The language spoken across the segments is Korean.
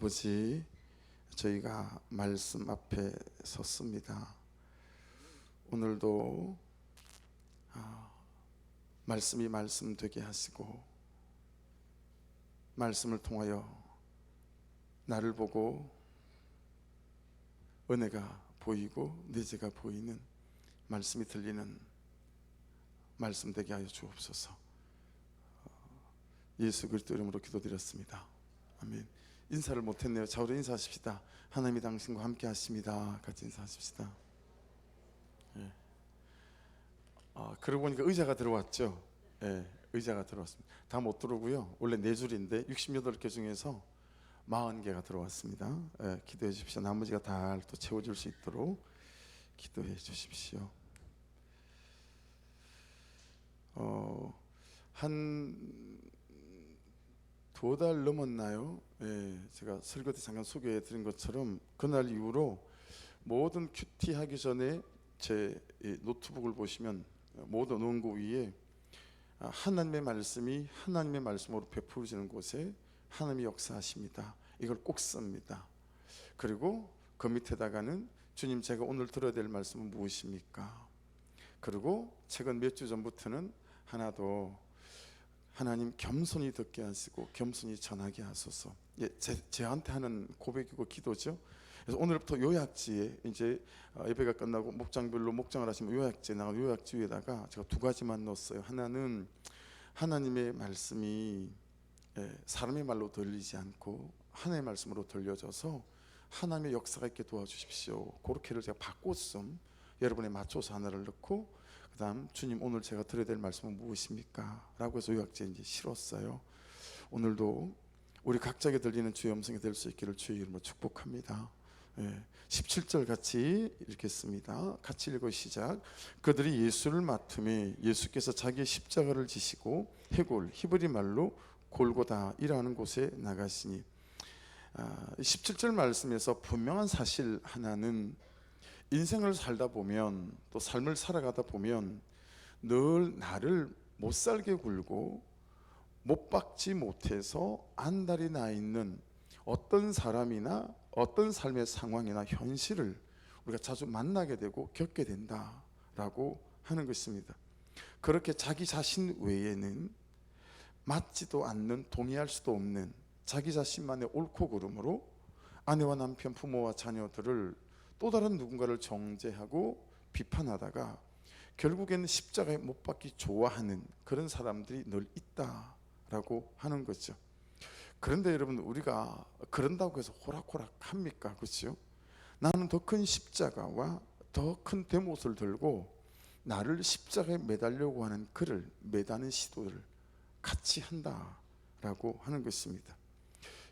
아버지, 저희가 말씀 앞에 섰습니다. 오늘도 말씀이 말씀 되게 하시고 말씀을 통하여 나를 보고 은혜가 보이고 내재가 보이는 말씀이 들리는 말씀 되게 하여 주옵소서. 예수 그리스도 이름으로 기도드렸습니다. 아멘. 인사를 못했네요. 좌우로 인사하십시다. 하나님이 당신과 함께 하십니다. 같이 인사하십시다. 예. 그러고 보니까 의자가 들어왔죠. 예, 의자가 들어왔습니다. 다 못 들어오고요. 원래 4줄인데 68개 중에서 40개가 들어왔습니다. 예, 기도해 주십시오. 나머지가 다 또 채워줄 수 있도록 기도해 주십시오. 한 2달 넘었나요? 예, 제가 설교 때 잠깐 소개해 드린 것처럼 그날 이후로 모든 큐티 하기 전에 제 노트북을 보시면 모든 원고 위에 하나님의 말씀이 하나님의 말씀으로 베풀어지는 곳에 하나님이 역사하십니다. 이걸 꼭 씁니다. 그리고 그 밑에다가는 주님, 제가 오늘 들어야 될 말씀은 무엇입니까? 그리고 최근 몇 주 전부터는 하나 더, 하나님 겸손히 듣게 하시고 겸손히 전하게 하소서. 예, 제한테 하는 고백이고 기도죠. 그래서 오늘부터 요약지에 이제 예배가 끝나고 목장별로 목장을 하시면 요약지에 나온 요약지 위에다가 제가 2가지만 넣었어요. 하나는 하나님의 말씀이 사람의 말로 들리지 않고 하나님의 말씀으로 들려져서 하나님의 역사가 있게 도와주십시오. 그렇게를 제가 바꿨음. 여러분에 맞춰서 하나를 넣고 그 다음 주님, 오늘 제가 들어야 될 말씀은 무엇입니까? 라고 해서 요약지에 이제 실었어요. 오늘도 우리 각자에게 들리는 주의 음성이 될 수 있기를 주의 이름으로 축복합니다. 17절 같이 읽겠습니다. 같이 읽어 시작. 그들이 예수를 맡음에 예수께서 자기의 십자가를 지시고 해골, 히브리 말로 골고다이라는 곳에 나가시니, 17절 말씀에서 분명한 사실 하나는 인생을 살다 보면 또 삶을 살아가다 보면 늘 나를 못 살게 굴고 못 박지 못해서 안달이 나 있는 어떤 사람이나 어떤 삶의 상황이나 현실을 우리가 자주 만나게 되고 겪게 된다라고 하는 것입니다. 그렇게 자기 자신 외에는 맞지도 않는, 동의할 수도 없는 자기 자신만의 옳고 그름으로 아내와 남편, 부모와 자녀들을 또 다른 누군가를 정죄하고 비판하다가 결국에는 십자가에 못 박기 좋아하는 그런 사람들이 늘 있다라고 하는 거죠. 그런데 여러분, 우리가 그런다고 해서 호락호락합니까? 그렇죠? 나는 더 큰 십자가와 더 큰 대못을 들고 나를 십자가에 매달려고 하는 그를 매다는 시도를 같이 한다라고 하는 것입니다.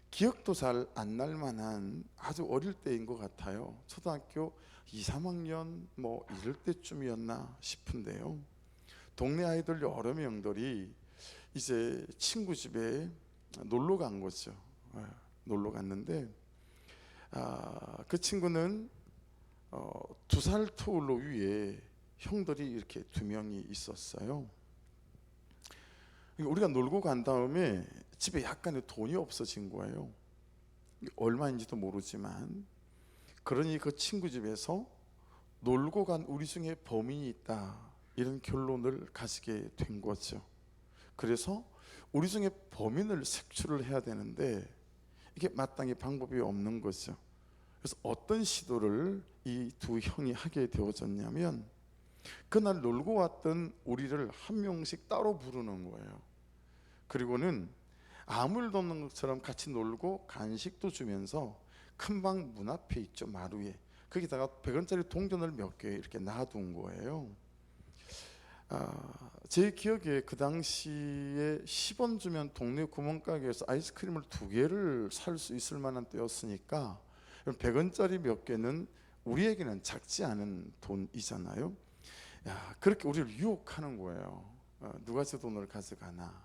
기억도 잘 안 날 만한 아주 어릴 때인 것 같아요. 초등학교 2, 3학년 뭐 이럴 때쯤이었나 싶은데요. 동네 아이들 여러 명들이 이제 친구 집에 놀러 간 거죠. 놀러 갔는데 그 친구는 2살 터울로 위에 형들이 이렇게 2명이 있었어요. 우리가 놀고 간 다음에 집에 약간의 돈이 없어진 거예요. 얼마인지도 모르지만. 그러니 그 친구 집에서 놀고 간 우리 중에 범인이 있다, 이런 결론을 가지게 된 거죠. 그래서 우리 중에 범인을 색출을 해야 되는데 이게 마땅히 방법이 없는 거죠. 그래서 어떤 시도를 이 2 형이 하게 되어졌냐면, 그날 놀고 왔던 우리를 한 명씩 따로 부르는 거예요. 그리고는 아무 일도 없는 것처럼 같이 놀고 간식도 주면서 큰 방 문 앞에 있죠, 마루에. 거기다가 100원짜리 동전을 몇 개 이렇게 놔둔 거예요. 제 기억에 그 당시에 10원 주면 동네 구멍가게에서 아이스크림을 2개를 살 수 있을 만한 때였으니까 100원짜리 몇 개는 우리에게는 작지 않은 돈이잖아요. 그렇게 우리를 유혹하는 거예요. 누가 저 돈을 가져가나.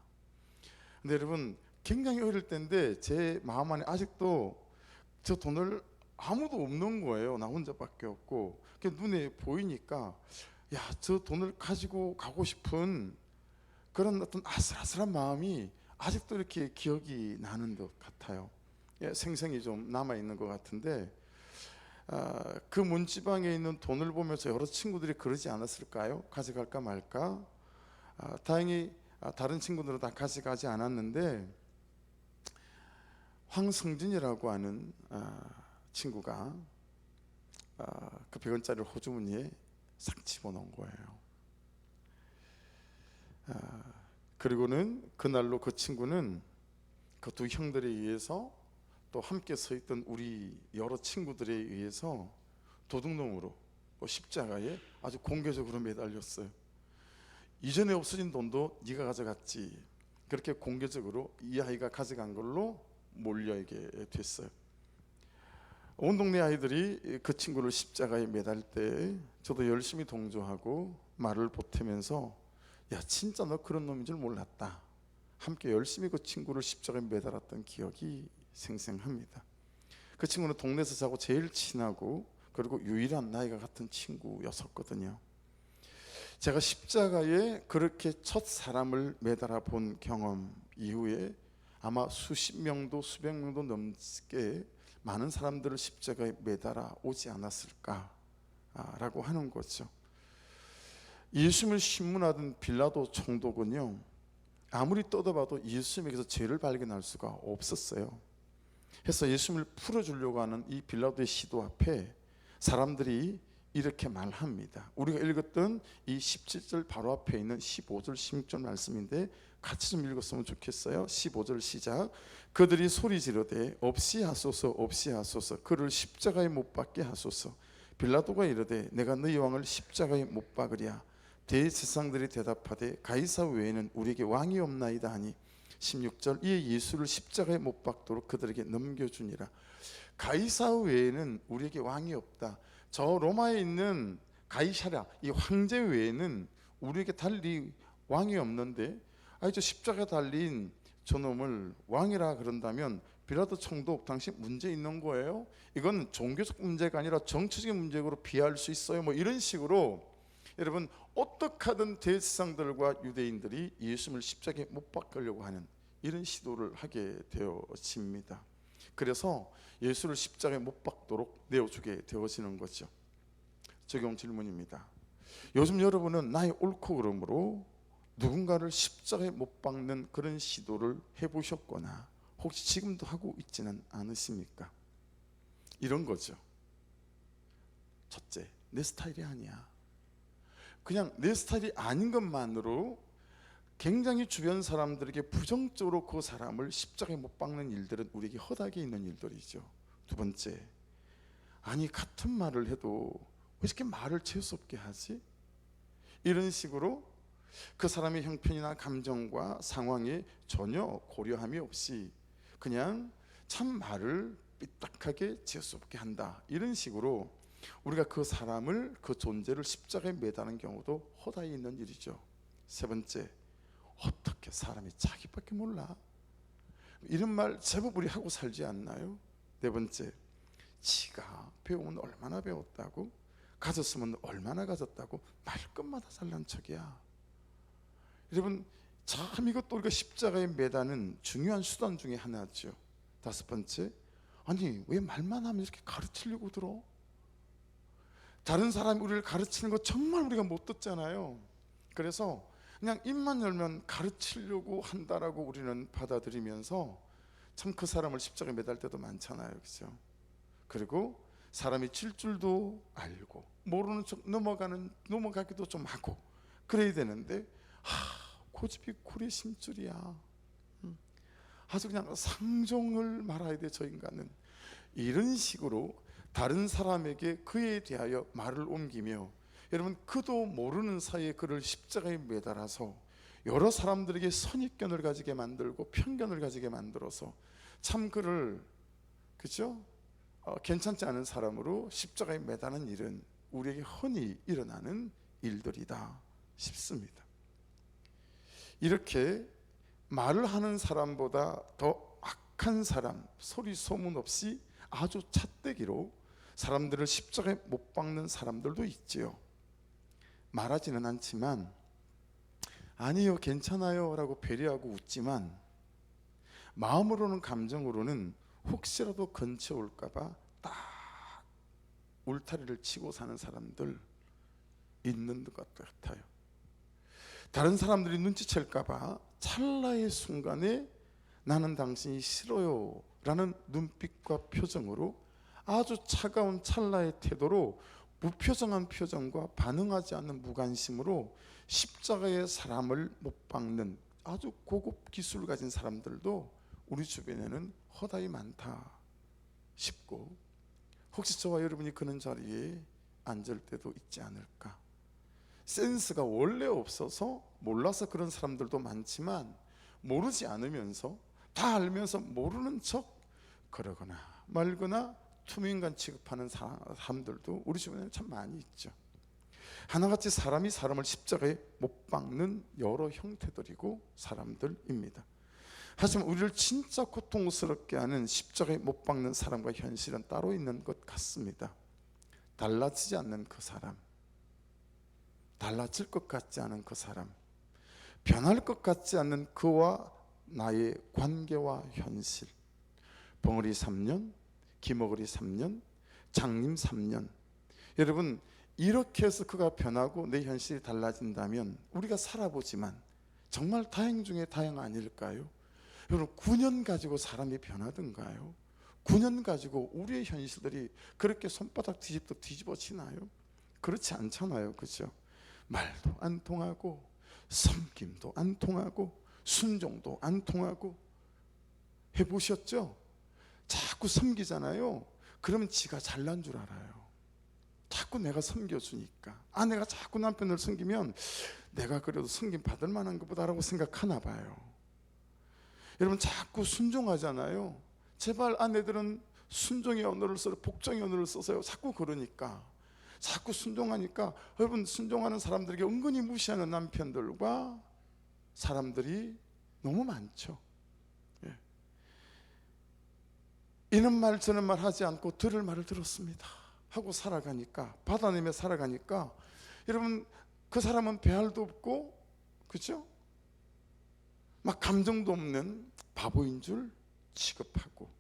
근데 여러분, 굉장히 어릴 때인데 제 마음 안에 아직도 저 돈을 아무도 없는 거예요. 나 혼자밖에 없고. 눈에 보이니까 저 돈을 가지고 가고 싶은 그런 어떤 아슬아슬한 마음이 아직도 이렇게 기억이 나는 것 같아요. 생생히 좀 남아 있는 것 같은데, 그 문지방에 있는 돈을 보면서 여러 친구들이 그러지 않았을까요? 가져갈까 말까? 다행히 다른 친구들은 다 가져가지 않았는데, 황성진이라고 하는 친구가 그 100원짜리를 호주머니에 싹 집어넣은 거예요. 그리고는 그날로 그 친구는 그 두 형들에 의해서, 또 함께 서 있던 우리 여러 친구들에 의해서 도둑놈으로 십자가에 아주 공개적으로 매달렸어요. 이전에 없어진 돈도 네가 가져갔지. 그렇게 공개적으로 이 아이가 가져간 걸로 몰려있게 됐어요. 온 동네 아이들이 그 친구를 십자가에 매달 때 저도 열심히 동조하고 말을 보태면서, 야, 진짜 너 그런 놈인 줄 몰랐다. 함께 열심히 그 친구를 십자가에 매달았던 기억이 생생합니다. 그 친구는 동네에서 자고 제일 친하고 그리고 유일한 나이가 같은 친구였었거든요. 제가 십자가에 그렇게 첫 사람을 매달아 본 경험 이후에 아마 수십 명도 수백 명도 넘게 많은 사람들을 십자가에 매달아 오지 않았을까라고 하는 거죠. 예수님을 신문하던 빌라도 총독은요, 아무리 떠들어봐도 예수님에게서 죄를 발견할 수가 없었어요. 그래서 예수님을 풀어주려고 하는 이 빌라도의 시도 앞에 사람들이 이렇게 말합니다. 우리가 읽었던 이 17절 바로 앞에 있는 15절 16절 말씀인데 같이 좀 읽었으면 좋겠어요. 15절 시작. 그들이 소리 지르되 없이 하소서 없이 하소서, 그를 십자가에 못 박게 하소서. 빌라도가 이르되 내가 너희 왕을 십자가에 못 박으랴. 대제사장들이 대답하되 가이사 외에는 우리에게 왕이 없나이다 하니 16절 이에 예수를 십자가에 못 박도록 그들에게 넘겨주니라. 가이사 외에는 우리에게 왕이 없다. 저 로마에 있는 가이사랴, 이 황제 외에는 우리에게 달리 왕이 없는데, 저 십자가에 달린 저놈을 왕이라 그런다면 빌라도 총독 당신 문제 있는 거예요? 이건 종교적 문제가 아니라 정치적인 문제로 비할 수 있어요. 뭐 이런 식으로 여러분 어떻게 하든 대제사장들과 유대인들이 예수님을 십자가에 못 박으려고 하는 이런 시도를 하게 되어집니다. 그래서 예수를 십자가에 못 박도록 내어주게 되어지는 거죠. 적용 질문입니다. 요즘 여러분은 나의 옳고 그름으로 누군가를 십자가에 못 박는 그런 시도를 해보셨거나 혹시 지금도 하고 있지는 않으십니까? 이런 거죠. 첫째, 내 스타일이 아니야. 그냥 내 스타일이 아닌 것만으로 굉장히 주변 사람들에게 부정적으로 그 사람을 십자가에 못 박는 일들은 우리에게 허다하게 있는 일들이죠. 두 번째, 아니 같은 말을 해도 왜 이렇게 말을 재수없게 하지? 이런 식으로 그 사람의 형편이나 감정과 상황에 전혀 고려함이 없이 그냥 참 말을 삐딱하게 재수없게 한다. 이런 식으로 우리가 그 사람을, 그 존재를 십자가에 매다는 경우도 허다히 있는 일이죠. 세 번째, 어떻게 사람이 자기밖에 몰라? 이런 말 제법 우리 하고 살지 않나요? 네 번째, 지가 배우면 얼마나 배웠다고, 가졌으면 얼마나 가졌다고 말끝마다 잘난 척이야. 여러분 참 이것도 우리가 십자가에 매다는 중요한 수단 중에 하나죠. 다섯 번째, 아니 왜 말만 하면 이렇게 가르치려고 들어? 다른 사람이 우리를 가르치는 거 정말 우리가 못 듣잖아요. 그래서 그냥 입만 열면 가르치려고 한다라고 우리는 받아들이면서 참 그 사람을 십자가에 매달 때도 많잖아요. 그렇죠? 그리고 사람이 질 줄도 알고 모르는 척 넘어가기도 좀 하고 그래야 되는데 고집이 굴의 심줄이야. 아주 그냥 상종을 말아야 돼 저 인간은. 이런 식으로 다른 사람에게 그에 대하여 말을 옮기며, 여러분 그도 모르는 사이에 그를 십자가에 매달아서 여러 사람들에게 선입견을 가지게 만들고 편견을 가지게 만들어서 참 그를, 그죠? 괜찮지 않은 사람으로 십자가에 매다는 일은 우리에게 흔히 일어나는 일들이다 싶습니다. 이렇게 말을 하는 사람보다 더 악한 사람, 소리 소문 없이 아주 찻대기로 사람들을 십자가에 못 박는 사람들도 있지요. 말하지는 않지만 아니요 괜찮아요 라고 배려하고 웃지만 마음으로는, 감정으로는 혹시라도 근처 올까봐 딱 울타리를 치고 사는 사람들 있는 것 같아요. 다른 사람들이 눈치챌까봐 찰나의 순간에 나는 당신이 싫어요 라는 눈빛과 표정으로 아주 차가운 찰나의 태도로 무표정한 표정과 반응하지 않는 무관심으로 십자가의 사람을 못 박는 아주 고급 기술을 가진 사람들도 우리 주변에는 허다히 많다 싶고, 혹시 저와 여러분이 그런 자리에 앉을 때도 있지 않을까. 센스가 원래 없어서 몰라서 그런 사람들도 많지만, 모르지 않으면서 다 알면서 모르는 척 그러거나 말거나 투명인간 취급하는 사람들도 우리 주변에 참 많이 있죠. 하나같이 사람이 사람을 십자가에 못 박는 여러 형태들이고 사람들입니다. 하지만 우리를 진짜 고통스럽게 하는 십자가에 못 박는 사람과 현실은 따로 있는 것 같습니다. 달라지지 않는 그 사람, 달라질 것 같지 않은 그 사람, 변할 것 같지 않는 그와 나의 관계와 현실. 벙어리 3년, 기머거리 3년, 장님 3년. 여러분, 이렇게 해서 그가 변하고 내 현실이 달라진다면 우리가 살아보지만 정말 다행 중에 다행 아닐까요? 여러분, 9년 가지고 사람이 변하던가요? 9년 가지고 우리의 현실들이 그렇게 손바닥 뒤집도 뒤집어지나요? 그렇지 않잖아요, 그죠? 말도 안 통하고 섬김도 안 통하고 순종도 안 통하고. 해보셨죠? 자꾸 섬기잖아요. 그러면 지가 잘난 줄 알아요. 자꾸 내가 섬겨주니까, 아내가 자꾸 남편을 섬기면 내가 그래도 섬김 받을 만한 것보다라고 생각하나 봐요. 여러분, 자꾸 순종하잖아요. 제발 아내들은 순종의 언어를 써요, 복종의 언어를 써서요. 자꾸 그러니까, 자꾸 순종하니까 여러분, 순종하는 사람들에게 은근히 무시하는 남편들과 사람들이 너무 많죠. 예. 이런 말 저런 말 하지 않고 들을 말을 들었습니다 하고 살아가니까, 받아내며 살아가니까 여러분, 그 사람은 배알도 없고, 그죠? 막 감정도 없는 바보인 줄 취급하고.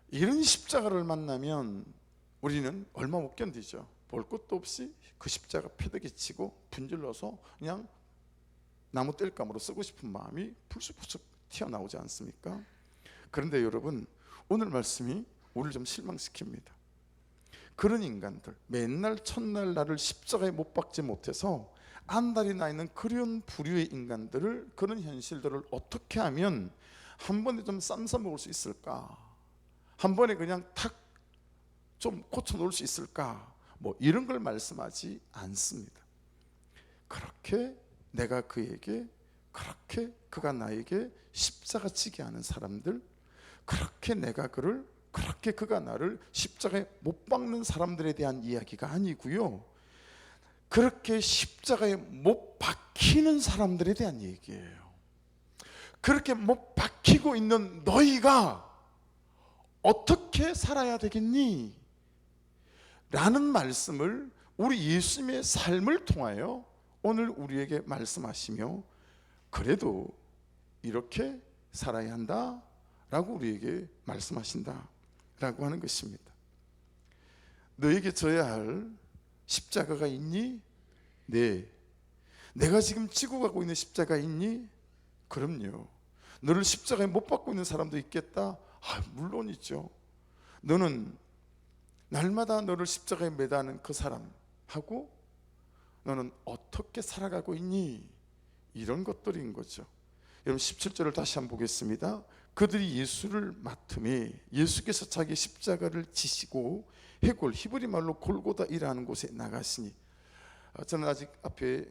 이런 십자가를 만나면 우리는 얼마 못 견디죠. 볼 것도 없이 그 십자가 패대기 치고 분질러서 그냥 나무 땔감으로 쓰고 싶은 마음이 불쑥불쑥 튀어나오지 않습니까? 그런데 여러분, 오늘 말씀이 우리를 좀 실망시킵니다. 그런 인간들, 맨날 첫날 나를 십자가에 못 박지 못해서 안달이 나 있는 그런 부류의 인간들을, 그런 현실들을 어떻게 하면 한 번에 좀 쌈싸 먹을 수 있을까? 한 번에 그냥 탁 좀 고쳐 놓을 수 있을까? 뭐 이런 걸 말씀하지 않습니다. 그렇게 내가 그에게, 그렇게 그가 나에게 십자가 지게 하는 사람들, 그렇게 내가 그를, 그렇게 그가 나를 십자가에 못 박는 사람들에 대한 이야기가 아니고요, 그렇게 십자가에 못 박히는 사람들에 대한 얘기예요. 그렇게 못 박히고 있는 너희가 어떻게 살아야 되겠니? 라는 말씀을 우리 예수님의 삶을 통하여 오늘 우리에게 말씀하시며, 그래도 이렇게 살아야 한다 라고 우리에게 말씀하신다 라고 하는 것입니다. 너에게 져야 할 십자가가 있니? 네. 내가 지금 지고 가고 있는 십자가 있니? 그럼요. 너를 십자가에 못 박고 있는 사람도 있겠다? 물론 있죠. 너는 날마다 너를 십자가에 매다는 그 사람하고 너는 어떻게 살아가고 있니? 이런 것들인 거죠. 여러분, 17절을 다시 한번 보겠습니다. 그들이 예수를 맡음에 예수께서 자기 십자가를 지시고 해골, 히브리 말로 골고다이라는 곳에 나가시니. 저는 아직 앞에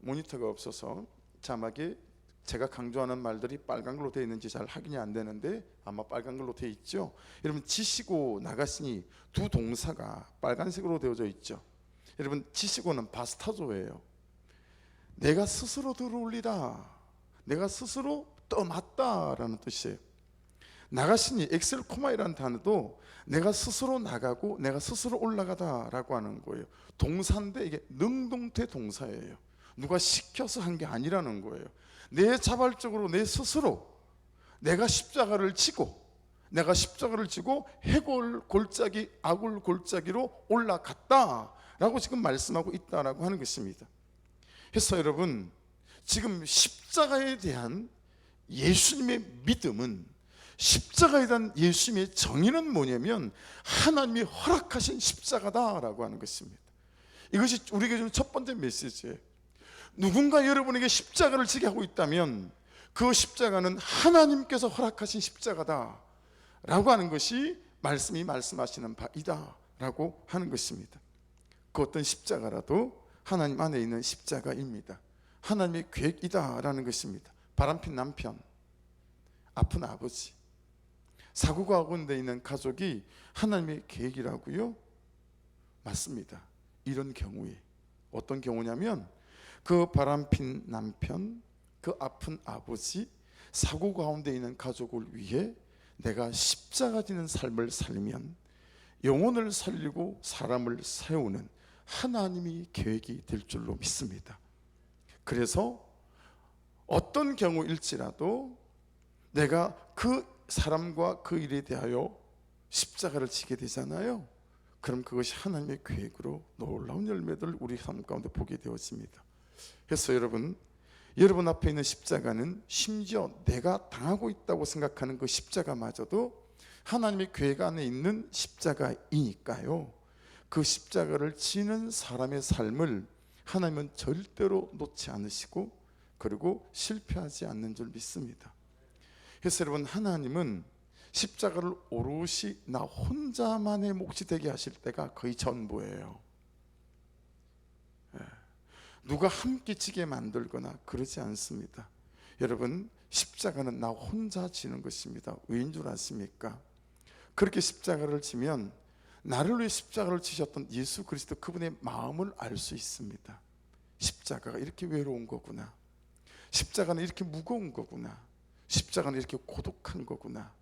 모니터가 없어서 자막에 제가 강조하는 말들이 빨간 걸로 되어 있는지 잘 확인이 안 되는데 아마 빨간 걸로 되어 있죠. 여러분, 지시고 나가시니 두 동사가 빨간색으로 되어져 있죠. 여러분, 지시고는 바스타조예요. 내가 스스로 들어올리다, 내가 스스로 떠났다라는 뜻이에요. 나가시니, 엑셀코마이라는 단어도 내가 스스로 나가고 내가 스스로 올라가다라고 하는 거예요. 동사인데 이게 능동태 동사예요. 누가 시켜서 한 게 아니라는 거예요. 내 자발적으로 내 스스로 내가 십자가를 지고 내가 십자가를 지고 해골 골짜기 아굴 골짜기로 올라갔다라고 지금 말씀하고 있다라고 하는 것입니다. 그래서 여러분, 지금 십자가에 대한 예수님의 믿음은, 십자가에 대한 예수님의 정의는 뭐냐면 하나님이 허락하신 십자가다라고 하는 것입니다. 이것이 우리에게 주는 첫 번째 메시지예요. 누군가 여러분에게 십자가를 지게 하고 있다면 그 십자가는 하나님께서 허락하신 십자가다 라고 하는 것이 말씀이 말씀하시는 바이다 라고 하는 것입니다. 그 어떤 십자가라도 하나님 안에 있는 십자가입니다. 하나님의 계획이다 라는 것입니다. 바람핀 남편, 아픈 아버지, 사고가 가운데 있는 가족이 하나님의 계획이라고요? 맞습니다. 이런 경우에 어떤 경우냐면 그 바람핀 남편, 그 아픈 아버지, 사고 가운데 있는 가족을 위해 내가 십자가 지는 삶을 살면 영혼을 살리고 사람을 세우는 하나님의 계획이 될 줄로 믿습니다. 그래서 어떤 경우일지라도 내가 그 사람과 그 일에 대하여 십자가를 지게 되잖아요. 그럼 그것이 하나님의 계획으로 놀라운 열매들을 우리 삶 가운데 보게 되어집니다. 그래서 여러분 앞에 있는 십자가는 심지어 내가 당하고 있다고 생각하는 그 십자가마저도 하나님의 계획 안에 있는 십자가이니까요. 그 십자가를 지는 사람의 삶을 하나님은 절대로 놓지 않으시고 그리고 실패하지 않는 줄 믿습니다. 그래서 여러분, 하나님은 십자가를 오롯이 나 혼자만의 몫이 되게 하실 때가 거의 전부예요. 누가 함께 지게 만들거나 그러지 않습니다. 여러분, 십자가는 나 혼자 지는 것입니다. 왜인 줄 아십니까? 그렇게 십자가를 지면 나를 위해 십자가를 지셨던 예수 그리스도, 그분의 마음을 알 수 있습니다. 십자가가 이렇게 외로운 거구나, 십자가는 이렇게 무거운 거구나, 십자가는 이렇게 고독한 거구나.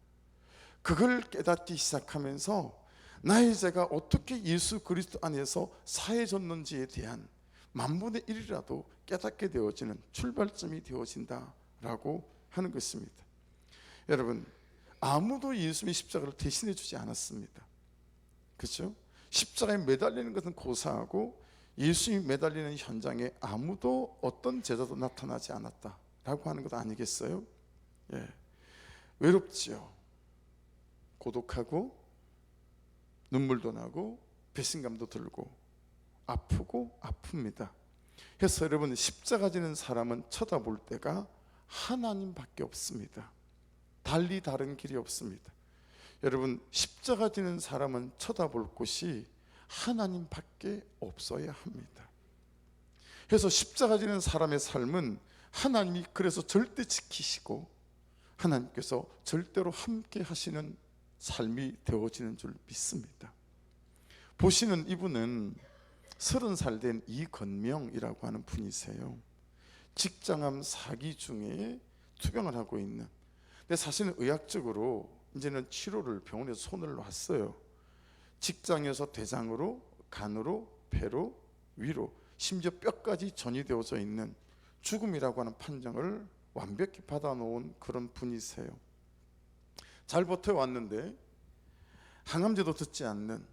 그걸 깨닫기 시작하면서 나의 죄가 어떻게 예수 그리스도 안에서 사해졌는지에 대한 만분의 1이라도 깨닫게 되어지는 출발점이 되어진다라고 하는 것입니다. 여러분, 아무도 예수님의 십자가를 대신해 주지 않았습니다. 그렇죠? 십자가에 매달리는 것은 고사하고 예수님이 매달리는 현장에 아무도 어떤 제자도 나타나지 않았다라고 하는 것 아니겠어요? 예. 외롭지요. 고독하고 눈물도 나고 배신감도 들고 아프고 아픕니다. 그래서 여러분, 십자가 지는 사람은 쳐다볼 때가 하나님밖에 없습니다. 달리 다른 길이 없습니다. 여러분, 십자가 지는 사람은 쳐다볼 곳이 하나님밖에 없어야 합니다. 그래서 십자가 지는 사람의 삶은 하나님이 그래서 절대 지키시고 하나님께서 절대로 함께 하시는 삶이 되어지는 줄 믿습니다. 보시는 이분은 30살 된 이건명이라고 하는 분이세요. 직장암 4기 중에 투병을 하고 있는, 근데 사실은 의학적으로 이제는 치료를 병원에서 손을 놨어요. 직장에서 대장으로, 간으로, 폐로, 위로, 심지어 뼈까지 전이되어져 있는 죽음이라고 하는 판정을 완벽히 받아놓은 그런 분이세요. 잘 버텨왔는데 항암제도 듣지 않는,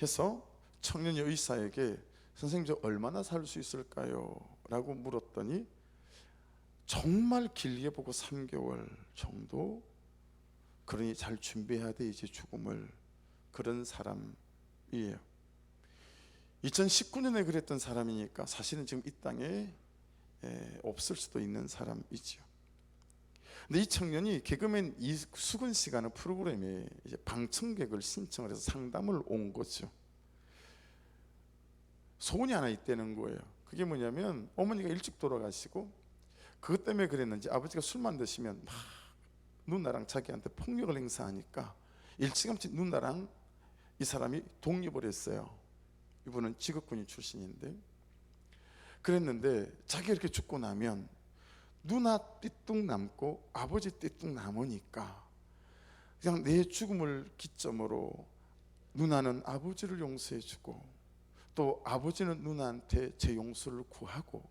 해서 청년 의사에게 선생님 저 얼마나 살 수 있을까요? 라고 물었더니 정말 길게 보고 3개월 정도, 그러니 잘 준비해야 돼 이제 죽음을, 그런 사람이에요. 2019년에 그랬던 사람이니까 사실은 지금 이 땅에 없을 수도 있는 사람이죠. 근데 이 청년이 개그맨 이수근 씨가 하는 프로그램에 이제 방청객을 신청을 해서 상담을 온 거죠. 소원이 하나 있다는 거예요. 그게 뭐냐면 어머니가 일찍 돌아가시고 그것 때문에 그랬는지 아버지가 술만 드시면 막 누나랑 자기한테 폭력을 행사하니까 일찌감치 누나랑 이 사람이 독립을 했어요. 이분은 직업군인 출신인데, 그랬는데 자기가 이렇게 죽고 나면 누나 띠뚱 남고 아버지 띠뚱 남으니까 그냥 내 죽음을 기점으로 누나는 아버지를 용서해주고 또 아버지는 누나한테 제 용서를 구하고,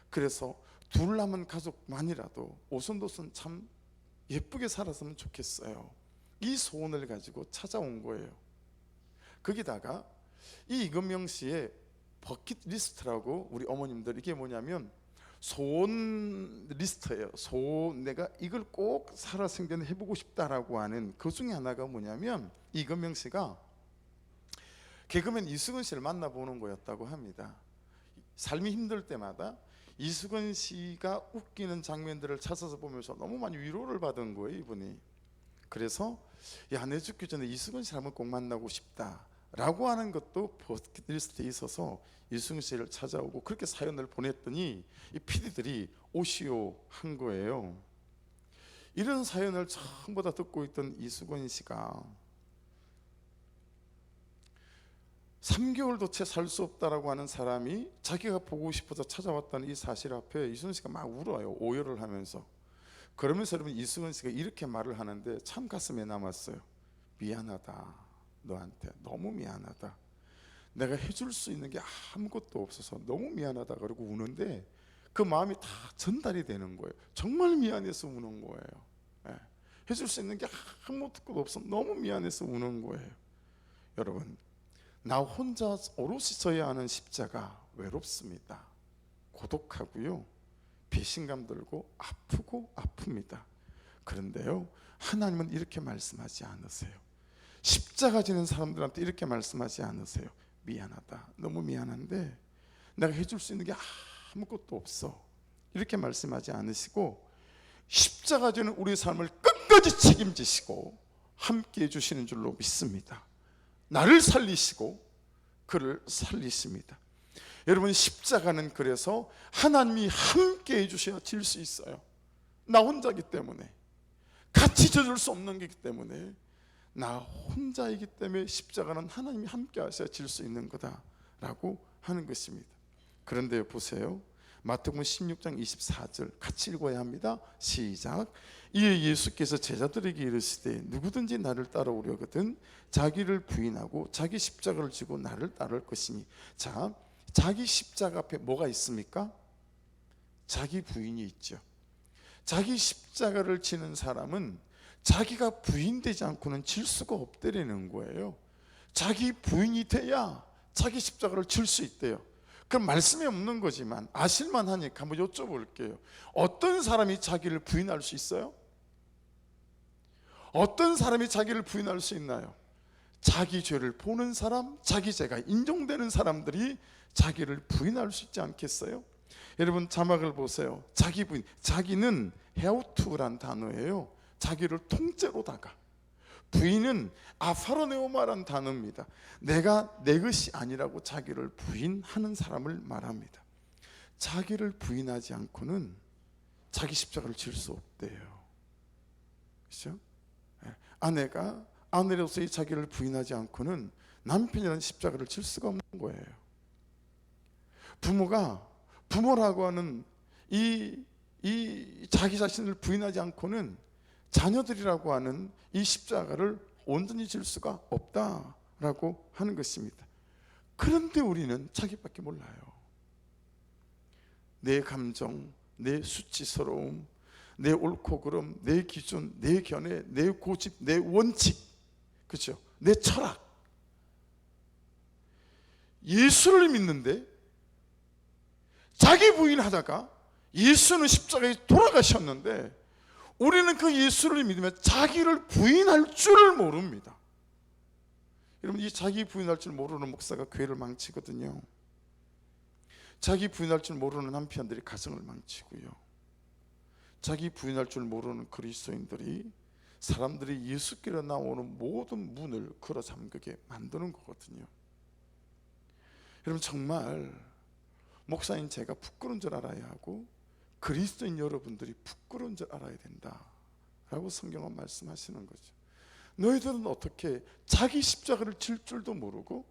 그래서 둘 남은 가족만이라도 오손도손 참 예쁘게 살았으면 좋겠어요. 이 소원을 가지고 찾아온 거예요. 거기다가 이 이금명 씨의 버킷리스트라고, 우리 어머님들 이게 뭐냐면 소원 리스트예요. 소원, 내가 이걸 꼭 살아생전 해보고 싶다라고 하는 그 중에 하나가 뭐냐면, 이금명 씨가 개그맨 이수근 씨를 만나보는 거였다고 합니다. 삶이 힘들 때마다 이수근 씨가 웃기는 장면들을 찾아서 보면서 너무 많이 위로를 받은 거예요, 이분이. 그래서 야, 내 죽기 전에 이수근 씨를 한번 꼭 만나고 싶다라고 하는 것도 버킷리스트에 있어서 이수근 씨를 찾아오고, 그렇게 사연을 보냈더니 이 PD들이 오시오 한 거예요. 이런 사연을 전부 다 듣고 있던 이수근 씨가 3개월도 채 살 수 없다라고 하는 사람이 자기가 보고 싶어서 찾아왔다는 이 사실 앞에 이수근 씨가 막 울어요. 오열을 하면서. 그러면서 여러분, 이수근 씨가 이렇게 말을 하는데 참 가슴에 남았어요. 미안하다, 너한테 너무 미안하다. 내가 해줄 수 있는 게 아무것도 없어서 너무 미안하다 그러고 우는데, 그 마음이 다 전달이 되는 거예요. 정말 미안해서 우는 거예요. 해줄 수 있는 게 아무것도 없어 너무 미안해서 우는 거예요. 여러분, 나 혼자 오롯이 져야 하는 십자가 외롭습니다. 고독하고요, 배신감 들고 아프고 아픕니다. 그런데요, 하나님은 이렇게 말씀하지 않으세요. 십자가 지는 사람들한테 이렇게 말씀하지 않으세요. 미안하다, 너무 미안한데 내가 해줄 수 있는 게 아무것도 없어, 이렇게 말씀하지 않으시고, 십자가 지는 우리 삶을 끝까지 책임지시고 함께 해주시는 줄로 믿습니다. 나를 살리시고 그를 살리십니다. 여러분, 십자가는 그래서 하나님이 함께 해주셔야 질 수 있어요. 나 혼자이기 때문에, 같이 져줄 수 없는 거기 때문에, 나 혼자이기 때문에 십자가는 하나님이 함께 하셔야 질 수 있는 거다라고 하는 것입니다. 그런데 보세요, 마태복음 16장 24절 같이 읽어야 합니다. 시작. 이에 예수께서 제자들에게 이르시되 누구든지 나를 따라오려거든 자기를 부인하고 자기 십자가를 지고 나를 따를 것이니. 자, 자기 십자가 앞에 뭐가 있습니까? 자기 부인이 있죠. 자기 십자가를 지는 사람은 자기가 부인되지 않고는 질 수가 없다라는 거예요. 자기 부인이 돼야 자기 십자가를 질 수 있대요. 그럼 말씀이 없는 거지만 아실만 하니까 한번 여쭤볼게요. 어떤 사람이 자기를 부인할 수 있어요? 어떤 사람이 자기를 부인할 수 있나요? 자기 죄를 보는 사람, 자기 죄가 인정되는 사람들이 자기를 부인할 수 있지 않겠어요? 여러분, 자막을 보세요. 자기 부인, 자기는 헤우투란 단어예요. 자기를 통째로다가. 부인은 아파로네오마란 단어입니다. 내가 내 것이 아니라고 자기를 부인하는 사람을 말합니다. 자기를 부인하지 않고는 자기 십자가를 질 수 없대요. 그렇죠? 아내가 아내로서의 자기를 부인하지 않고는 남편이라는 십자가를 질 수가 없는 거예요. 부모가 부모라고 하는 이 자기 자신을 부인하지 않고는 자녀들이라고 하는 이 십자가를 온전히 질 수가 없다라고 하는 것입니다. 그런데 우리는 자기밖에 몰라요. 내 감정, 내 수치스러움, 내 옳고 그름, 내 기준, 내 견해, 내 고집, 내 원칙, 그렇죠? 내 철학. 예수를 믿는데 자기 부인하다가 예수는 십자가에 돌아가셨는데 우리는 그 예수를 믿으며 자기를 부인할 줄을 모릅니다. 여러분, 이 자기 부인할 줄 모르는 목사가 교회를 망치거든요. 자기 부인할 줄 모르는 남편들이 가정을 망치고요. 자기 부인할 줄 모르는 그리스도인들이 사람들이 예수께로 나오는 모든 문을 걸어 잠그게 만드는 거거든요. 여러분, 정말 목사인 제가 부끄러운 줄 알아야 하고 그리스도인 여러분들이 부끄러운 줄 알아야 된다라고 성경은 말씀하시는 거죠. 너희들은 어떻게 자기 십자가를 질 줄도 모르고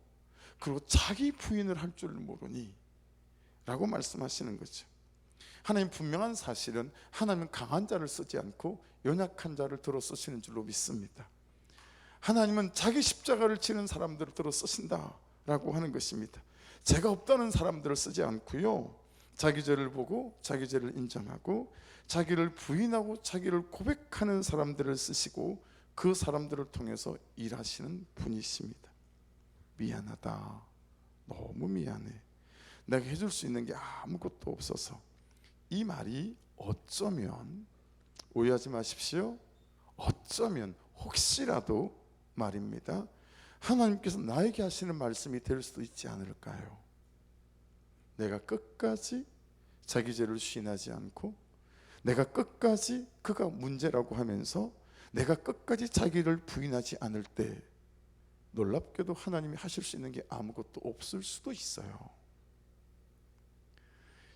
그리고 자기 부인을 할 줄 모르니? 라고 말씀하시는 거죠. 하나님 분명한 사실은 하나님은 강한 자를 쓰지 않고 연약한 자를 들어 쓰시는 줄로 믿습니다. 하나님은 자기 십자가를 지는 사람들을 들어 쓰신다라고 하는 것입니다. 죄가 없다는 사람들을 쓰지 않고요, 자기 죄를 보고 자기 죄를 인정하고 자기를 부인하고 자기를 고백하는 사람들을 쓰시고 그 사람들을 통해서 일하시는 분이십니다. 미안하다, 너무 미안해, 내가 해줄 수 있는 게 아무것도 없어서. 이 말이 어쩌면, 오해하지 마십시오, 어쩌면 혹시라도 말입니다, 하나님께서 나에게 하시는 말씀이 될 수도 있지 않을까요? 내가 끝까지 자기 죄를 시인하지 않고, 내가 끝까지 그가 문제라고 하면서 내가 끝까지 자기를 부인하지 않을 때 놀랍게도 하나님이 하실 수 있는 게 아무것도 없을 수도 있어요.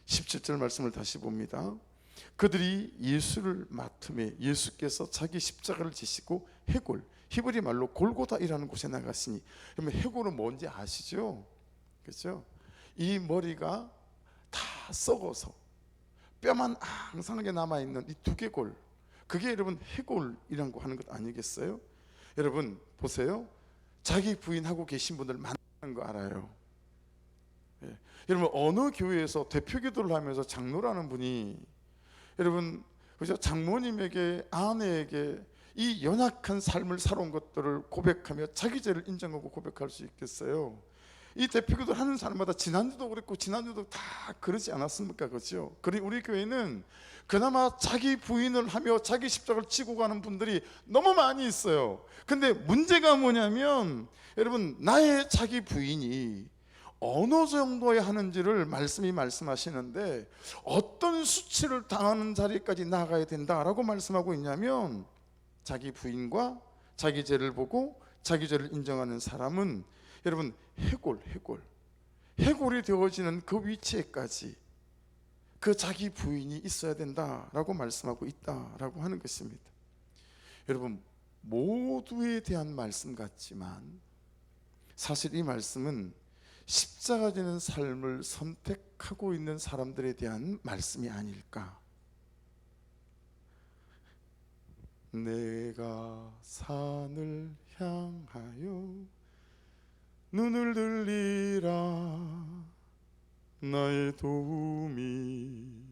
17절 말씀을 다시 봅니다. 그들이 예수를 맡음에 예수께서 자기 십자가를 지시고 해골, 히브리 말로 골고다이라는 곳에 나갔으니, 그러면 해골은 뭔지 아시죠? 그렇죠? 이 머리가 다 썩어서 뼈만 앙상하게 남아있는 이 두개골, 그게 여러분 해골이라고 하는 것 아니겠어요? 여러분 보세요, 자기 부인하고 계신 분들 많은 거 알아요. 예. 여러분 어느 교회에서 대표 기도를 하면서 장로라는 분이, 여러분 그죠, 장모님에게, 아내에게 이 연약한 삶을 살아온 것들을 고백하며 자기 죄를 인정하고 고백할 수 있겠어요? 이 대표기도 하는 사람마다 지난주도 그랬고 지난주도 다 그러지 않았습니까? 그렇죠? 그리고 우리 교회는 그나마 자기 부인을 하며 자기 십자가를 지고 가는 분들이 너무 많이 있어요. 근데 문제가 뭐냐면, 여러분 나의 자기 부인이 어느 정도에 하는지를 말씀이 말씀하시는데, 어떤 수치를 당하는 자리까지 나가야 된다라고 말씀하고 있냐면, 자기 부인과 자기 죄를 보고 자기 죄를 인정하는 사람은 여러분 해골이 되어지는 그 위치에까지 그 자기 부인이 있어야 된다라고 말씀하고 있다라고 하는 것입니다. 여러분 모두에 대한 말씀 같지만 사실 이 말씀은 십자가 지는 삶을 선택하고 있는 사람들에 대한 말씀이 아닐까. 내가 산을 향하여 눈을 들리라, 나의 도움이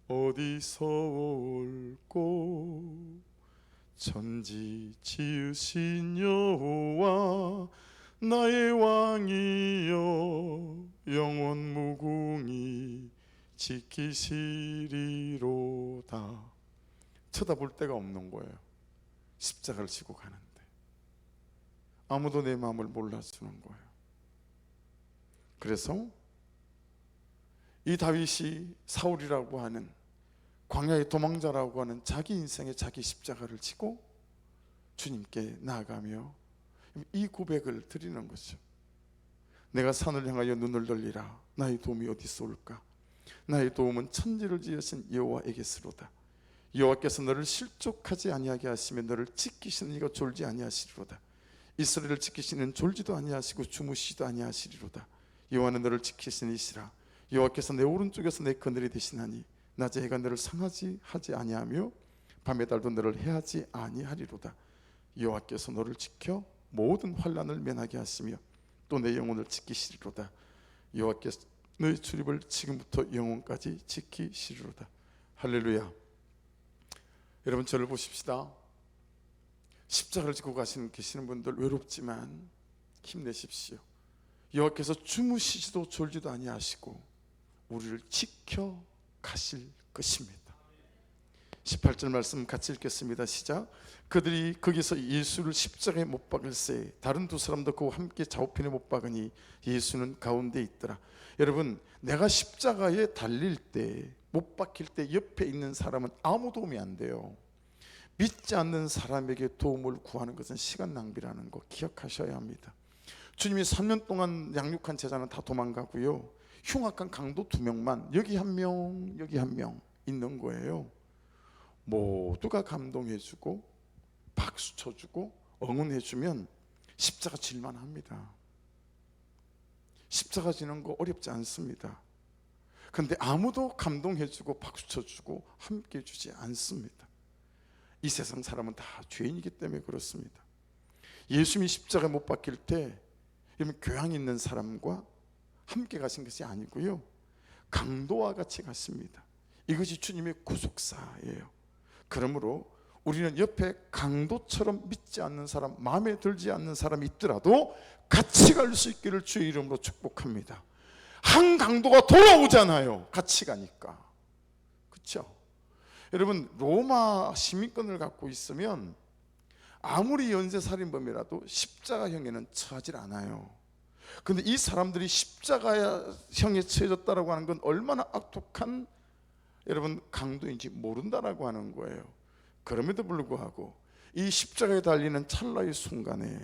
어디서 올꼬, 천지 지으신 여호와 나의 왕이여, 영원 무궁히 지키시리로다. 쳐다볼 데가 없는 거예요. 십자가를 지고 가는데 아무도 내 마음을 몰라주는 거예요. 그래서 이 다윗이 사울이라고 하는 광야의 도망자라고 하는 자기 인생의 자기 십자가를 지고 주님께 나아가며 이 고백을 드리는 거죠. 내가 산을 향하여 눈을 돌리라, 나의 도움이 어디서 올까? 나의 도움은 천지를 지으신 여호와에게서로다. 여호와께서 너를 실족하지 아니하게 하시며 너를 지키시는 이가 졸지 아니하시리로다. 이스라엘을 지키시는 졸지도 아니하시고 주무시지도 아니하시리로다. 여호와는 너를 지키시는 이시라. 여호와께서 내 오른쪽에서 내 그늘이 되시나니 낮에 해가 너를 상하지 하지 아니하며 밤의 달도 너를 해하지 아니하리로다. 여호와께서 너를 지켜 모든 환난을 면하게 하시며 또 내 영혼을 지키시리로다. 여호와께서 너의 출입을 지금부터 영원까지 지키시리로다. 할렐루야. 여러분 저를 보십시다. 십자가를 지고 계시는 분들 외롭지만 힘내십시오. 여호와께서 주무시지도 졸지도 아니하시고 우리를 지켜 가실 것입니다. 18절 말씀 같이 읽겠습니다. 시작. 그들이 거기서 예수를 십자가에 못 박을새 다른 두 사람도 그와 함께 좌우편에 못 박으니 예수는 가운데 있더라. 여러분 내가 십자가에 달릴 때, 못 박힐 때 옆에 있는 사람은 아무 도움이 안 돼요. 믿지 않는 사람에게 도움을 구하는 것은 시간 낭비라는 거 기억하셔야 합니다. 주님이 3년 동안 양육한 제자는 다 도망가고요, 흉악한 강도 2명만 여기 한 명 여기 한 명 있는 거예요. 모두가 감동해주고 박수 쳐주고 응원해주면 십자가 질만 합니다. 십자가 지는 거 어렵지 않습니다. 그런데 아무도 감동해주고 박수 쳐주고 함께 해주지 않습니다. 이 세상 사람은 다 죄인이기 때문에 그렇습니다. 예수님이 십자가에 못 박힐 때 교양 있는 사람과 함께 가신 것이 아니고요, 강도와 같이 갔습니다. 이것이 주님의 구속사예요. 그러므로 우리는 옆에 강도처럼 믿지 않는 사람, 마음에 들지 않는 사람이 있더라도 같이 갈 수 있기를 주의 이름으로 축복합니다. 한 강도가 돌아오잖아요, 같이 가니까. 그렇죠? 여러분, 로마 시민권을 갖고 있으면 아무리 연쇄살인범이라도 십자가형에는 처하질 않아요. 근데 이 사람들이 십자가형에 처해졌다라고 하는 건 얼마나 악독한 여러분 강도인지 모른다라고 하는 거예요. 그럼에도 불구하고 이 십자가에 달리는 찰나의 순간에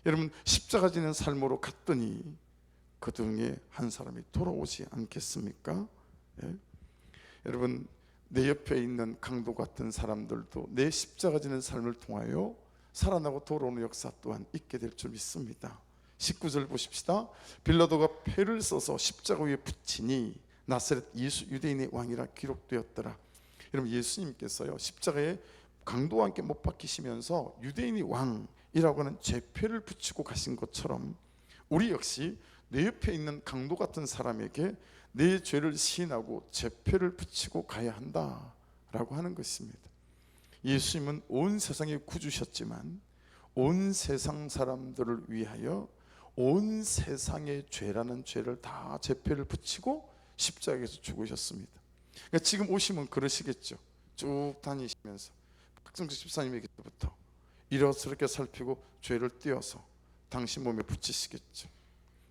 여러분 십자가 지는 삶으로 갔더니 그 중에 한 사람이 돌아오지 않겠습니까? 예? 여러분, 내 옆에 있는 강도 같은 사람들도 내 십자가 지는 삶을 통하여 살아나고 돌아오는 역사 또한 있게 될 줄 믿습니다. 19절 보십시다. 빌라도가 패를 써서 십자가 위에 붙이니 나사렛 예수 유대인의 왕이라 기록되었더라. 여러분, 예수님께서요 십자가에 강도와 함께 못 박히시면서 유대인의 왕이라고 하는 죄패를 붙이고 가신 것처럼 우리 역시 내 옆에 있는 강도 같은 사람에게 내 죄를 시인하고 죄패를 붙이고 가야 한다라고 하는 것입니다. 예수님은 온 세상에 구주셨지만 온 세상 사람들을 위하여 온 세상의 죄라는 죄를 다 죄패를 붙이고 십자가에서 죽으셨습니다. 그러니까 지금 오시면 그러시겠죠. 쭉 다니시면서 박정식 집사님에게부터 이렇게 살피고 죄를 띄어서 당신 몸에 붙이시겠죠.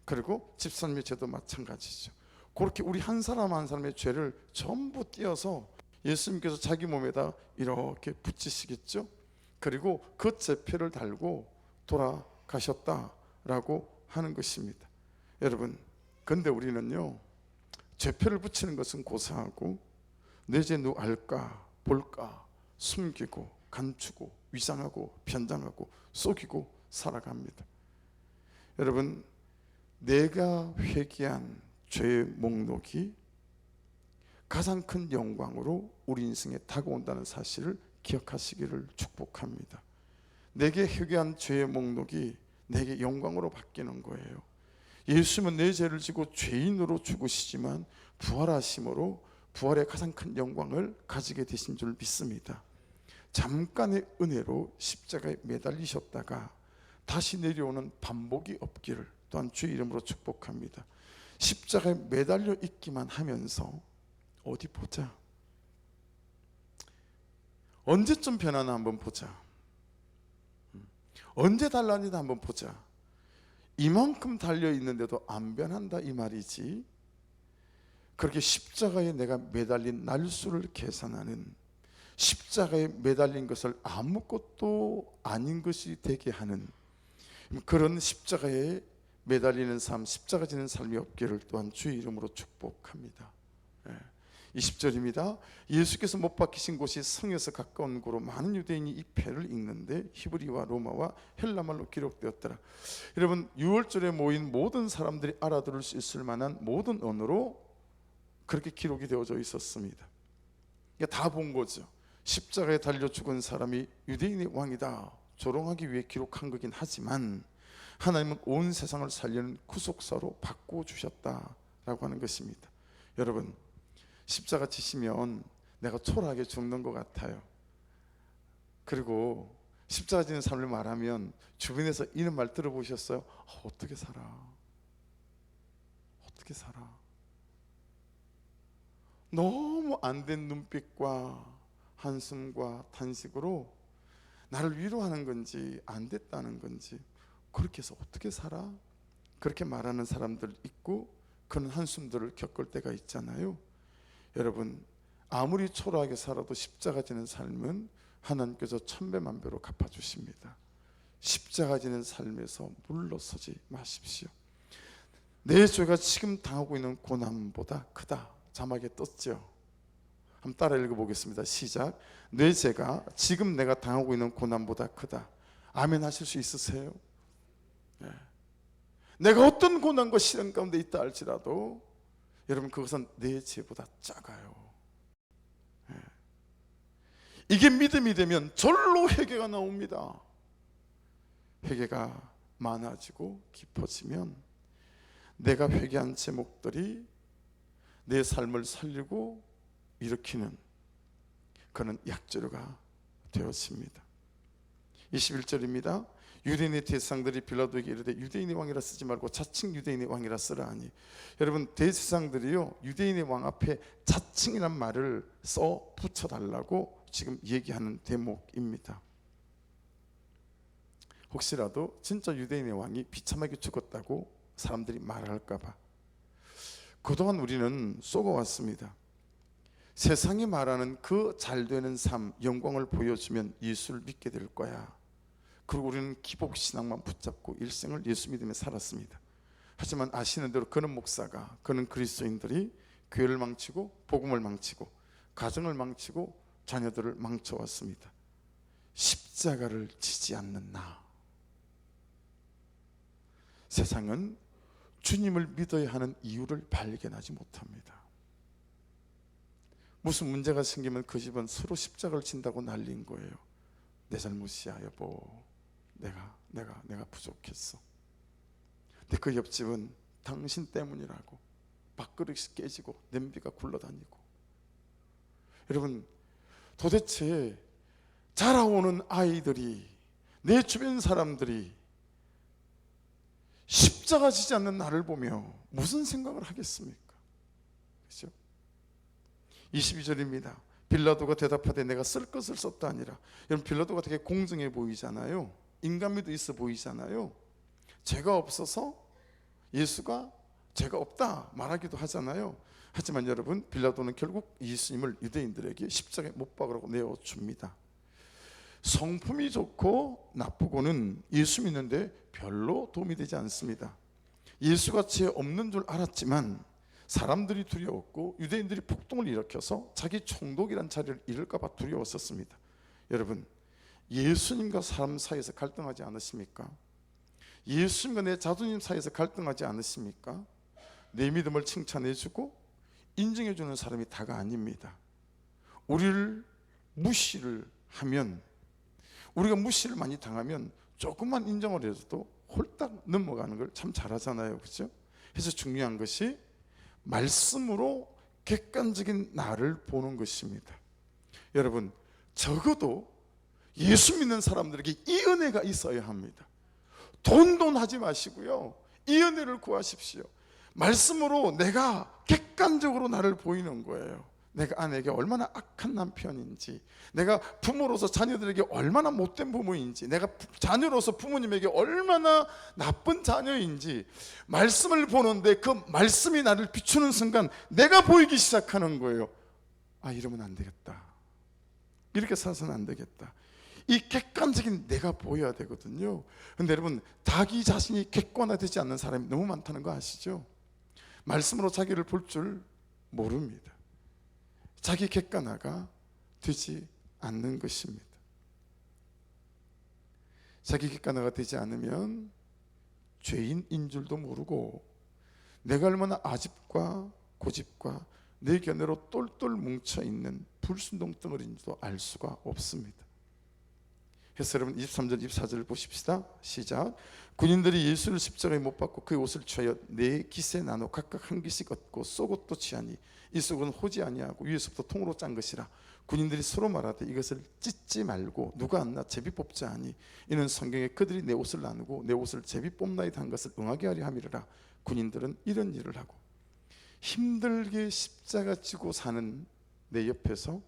그리고 집사님의 죄도 마찬가지죠. 그렇게 우리 한 사람 한 사람의 죄를 전부 띄어서 예수님께서 자기 몸에다 이렇게 붙이시겠죠. 그리고 그 죄패를 달고 돌아가셨다라고 하는 것입니다. 여러분, 근데 우리는요 죄패를 붙이는 것은 고사하고 내 죄 누구 알까 볼까 숨기고 감추고 위장하고 변장하고 속이고 살아갑니다. 여러분, 내가 회개한 죄의 목록이 가장 큰 영광으로 우리 인생에 다가온다는 사실을 기억하시기를 축복합니다. 내게 회개한 죄의 목록이 내게 영광으로 바뀌는 거예요. 예수님은 내 죄를 지고 죄인으로 죽으시지만 부활하심으로 부활의 가장 큰 영광을 가지게 되신 줄 믿습니다. 잠깐의 은혜로 십자가에 매달리셨다가 다시 내려오는 반복이 없기를 또한 주의 이름으로 축복합니다. 십자가에 매달려 있기만 하면서 어디 보자, 언제쯤 변하나 한번 보자, 언제 달라지나 한번 보자. 이만큼 달려 있는데도 안 변한다 이 말이지. 그렇게 십자가에 내가 매달린 날수를 계산하는, 십자가에 매달린 것을 아무것도 아닌 것이 되게 하는 그런 십자가에 매달리는 삶, 십자가 지는 삶이 없기를 또한 주의 이름으로 축복합니다. 20절입니다. 예수께서 못 박히신 곳이 성에서 가까운 곳으로 많은 유대인이 이 패를 읽는데 히브리와 로마와 헬라말로 기록되었더라. 여러분, 6월절에 모인 모든 사람들이 알아들을 수 있을 만한 모든 언어로 그렇게 기록이 되어져 있었습니다. 다 본 거죠. 십자가에 달려 죽은 사람이 유대인의 왕이다 조롱하기 위해 기록한 거긴 하지만 하나님은 온 세상을 살리는 구속사로 바꿔주셨다라고 하는 것입니다. 여러분, 십자가 지시면 내가 초라하게 죽는 것 같아요. 그리고 십자가 지는 삶을 말하면 주변에서 이런 말 들어보셨어요? 어떻게 살아? 어떻게 살아? 너무 안 된 눈빛과 한숨과 탄식으로 나를 위로하는 건지 안 됐다는 건지, 그렇게 해서 어떻게 살아? 그렇게 말하는 사람들 있고 그런 한숨들을 겪을 때가 있잖아요. 여러분, 아무리 초라하게 살아도 십자가 지는 삶은 하나님께서 천배만배로 갚아주십니다. 십자가 지는 삶에서 물러서지 마십시오. 내 죄가 지금 당하고 있는 고난보다 크다. 자막에 떴죠. 한번 따라 읽어보겠습니다. 시작. 내 죄가 지금 내가 당하고 있는 고난보다 크다. 아멘 하실 수 있으세요? 네. 내가 어떤 고난과 시련 가운데 있다 할지라도 여러분, 그것은 내 죄보다 작아요. 네. 이게 믿음이 되면 절로 회개가 나옵니다. 회개가 많아지고 깊어지면 내가 회개한 제목들이 내 삶을 살리고 일으키는 그런 약재료가 되었습니다. 21절입니다. 유대인의 대제사장들이 빌라도에게 이르되 유대인의 왕이라 쓰지 말고 자칭 유대인의 왕이라 쓰라 하니, 여러분 대제사장들이요 유대인의 왕 앞에 자칭이란 말을 써 붙여달라고 지금 얘기하는 대목입니다. 혹시라도 진짜 유대인의 왕이 비참하게 죽었다고 사람들이 말할까봐. 그동안 우리는 속아왔습니다. 세상이 말하는 그 잘되는 삶, 영광을 보여주면 예수를 믿게 될 거야. 그리고 우리는 기복신앙만 붙잡고 일생을 예수 믿으며 살았습니다. 하지만 아시는 대로 그는 목사가, 그는 그리스도인들이 교회를 망치고 복음을 망치고 가정을 망치고 자녀들을 망쳐왔습니다. 십자가를 지지 않는 나. 세상은 주님을 믿어야 하는 이유를 발견하지 못합니다. 무슨 문제가 생기면 그 집은 서로 십자가를 진다고 난리인 거예요. 내 잘못이야 여보, 내가 부족했어. 근데 그 옆집은 당신 때문이라고 밥그릇이 깨지고 냄비가 굴러다니고. 여러분, 도대체 자라오는 아이들이, 내 주변 사람들이 십자가 지지 않는 나를 보며 무슨 생각을 하겠습니까? 그렇죠? 22절입니다. 빌라도가 대답하되 내가 쓸 것을 썼다 아니라. 여러분, 빌라도가 되게 공정해 보이잖아요. 인간미도 있어 보이잖아요. 죄가 없어서 예수가 죄가 없다 말하기도 하잖아요. 하지만 여러분, 빌라도는 결국 예수님을 유대인들에게 십자가에 못 박으라고 내어줍니다. 성품이 좋고 나쁘고는 예수 믿는데 별로 도움이 되지 않습니다. 예수가 죄 없는 줄 알았지만 사람들이 두려웠고 유대인들이 폭동을 일으켜서 자기 총독이란 자리를 잃을까 봐 두려웠었습니다. 여러분, 예수님과 사람 사이에서 갈등하지 않으십니까? 예수님과 내 자존심 사이에서 갈등하지 않으십니까? 내 믿음을 칭찬해주고 인정해주는 사람이 다가 아닙니다. 우리를 무시를 하면, 우리가 무시를 많이 당하면 조금만 인정을 해줘도 홀딱 넘어가는 걸 참 잘하잖아요. 그렇죠? 그래서 중요한 것이 말씀으로 객관적인 나를 보는 것입니다. 여러분, 적어도 예수 믿는 사람들에게 이 은혜가 있어야 합니다. 돈 하지 마시고요, 이 은혜를 구하십시오. 말씀으로 내가 객관적으로 나를 보이는 거예요. 내가 아내에게 얼마나 악한 남편인지, 내가 부모로서 자녀들에게 얼마나 못된 부모인지, 내가 자녀로서 부모님에게 얼마나 나쁜 자녀인지 말씀을 보는데 그 말씀이 나를 비추는 순간 내가 보이기 시작하는 거예요. 아, 이러면 안 되겠다, 이렇게 살아서는 안 되겠다. 이 객관적인 내가 보여야 되거든요. 근데 여러분, 자기 자신이 객관화되지 않는 사람이 너무 많다는 거 아시죠? 말씀으로 자기를 볼 줄 모릅니다. 자기 객관화가 되지 않는 것입니다. 자기 객관화가 되지 않으면 죄인인 줄도 모르고 내가 얼마나 아집과 고집과 내 견해로 똘똘 뭉쳐있는 불순동 덩어리인지도 알 수가 없습니다. 그래서 여러분 23절 24절을 보십시다. 시작. 군인들이 예수를 십자가에 못 박고 그의 옷을 취하여 네 깃에 나눠 각각 한 깃씩 얻고 속옷도 취하니 이 속은 호지 아니하고 위에서부터 통으로 짠 것이라. 군인들이 서로 말하되 이것을 찢지 말고 누가 안나 제비 뽑자 하니 이는 성경에 그들이 내 옷을 나누고 내 옷을 제비 뽑나이다 한 것을 응하게 하려 함이라. 군인들은 이런 일을 하고 힘들게 십자가 지고 사는 내 옆에서